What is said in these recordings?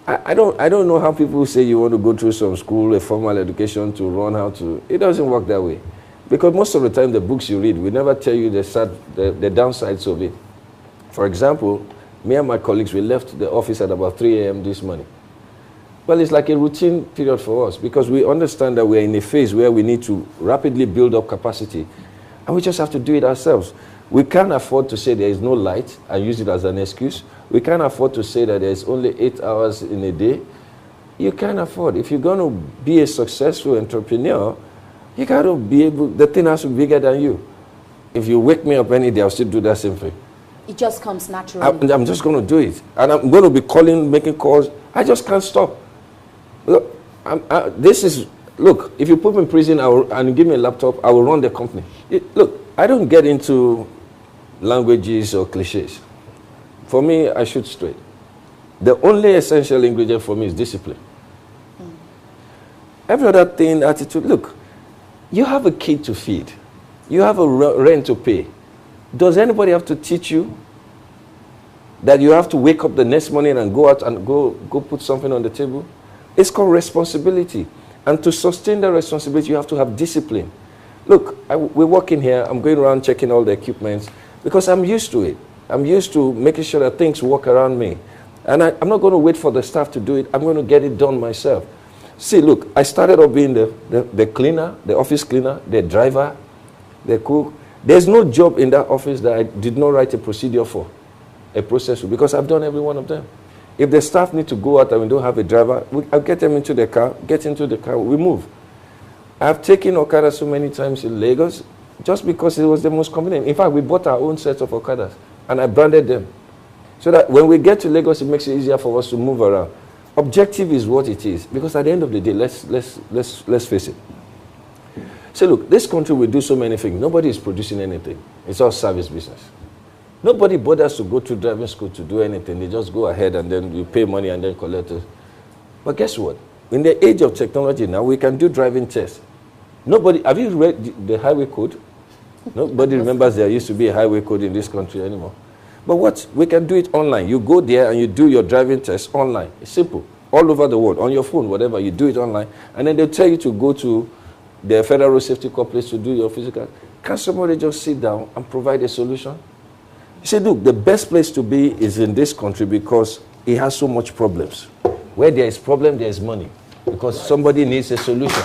I don't know how people say you want to go through some school, a formal education to learn how to. It doesn't work that way. Because most of the time the books you read will never tell you the downsides of it. For example, me and my colleagues, we left the office at about 3 a.m. this morning. Well, it's like a routine period for us because we understand that we're in a phase where we need to rapidly build up capacity and we just have to do it ourselves. We can't afford to say there is no light and use it as an excuse. We can't afford to say that there's only 8 hours in a day. You can't afford. If you're going to be a successful entrepreneur, you got to be able, the thing has to be bigger than you. If you wake me up any day, I'll still do that same thing. It just comes naturally. I'm just going to do it. And I'm going to be calling, making calls. I just can't stop. Look, look, if you put me in prison and give me a laptop, I will run the company. Look, I don't get into languages or cliches. For me, I shoot straight. The only essential ingredient for me is discipline. Every other thing, attitude. Look, you have a kid to feed. You have a rent to pay. Does anybody have to teach you that you have to wake up the next morning and go out and go put something on the table? It's called responsibility. And to sustain that responsibility, you have to have discipline. Look, we're working here. I'm going around checking all the equipment because I'm used to it. I'm used to making sure that things work around me. And I'm not going to wait for the staff to do it. I'm going to get it done myself. See, look, I started off being the cleaner, the office cleaner, the driver, the cook. There's no job in that office that I did not write a procedure for, a process for, because I've done every one of them. If the staff need to go out and we don't have a driver, I'll get them into the car, we move. I've taken Okada so many times in Lagos just because it was the most convenient. In fact, we bought our own set of Okadas and I branded them. So that when we get to Lagos, it makes it easier for us to move around. Objective is what it is. Because at the end of the day, let's face it. So look, this country will do so many things. Nobody is producing anything. It's all service business. Nobody bothers to go to driving school to do anything. They just go ahead and then you pay money and then collect it. But guess what? In the age of technology now, we can do driving tests. Have you read the highway code? Nobody remembers there used to be a highway code in this country anymore. But what? We can do it online. You go there and you do your driving test online. It's simple. All over the world, on your phone, whatever, you do it online. And then they'll tell you to go to the Federal Road Safety Corps place to do your physical. Can somebody just sit down and provide a solution? You say, look, the best place to be is in this country because it has so much problems. Where there is problem, there is money. Because somebody needs a solution.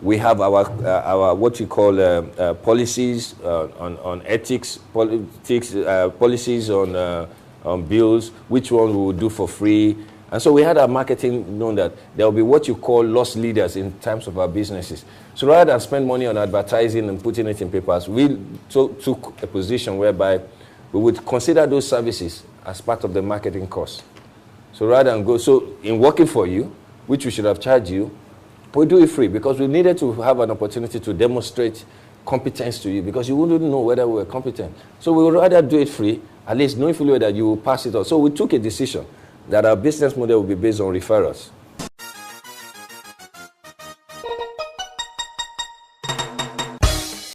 We have our what we call policies on ethics, politics, policies on bills, which one we will do for free. And so we had our marketing known that there will be what you call loss leaders in terms of our businesses. So rather than spend money on advertising and putting it in papers, we took a position whereby we would consider those services as part of the marketing cost. So rather than in working for you, which we should have charged you, we do it free because we needed to have an opportunity to demonstrate competence to you because you wouldn't know whether we were competent. So we would rather do it free, at least knowing fully that you will pass it on. So we took a decision that our business model will be based on referrals.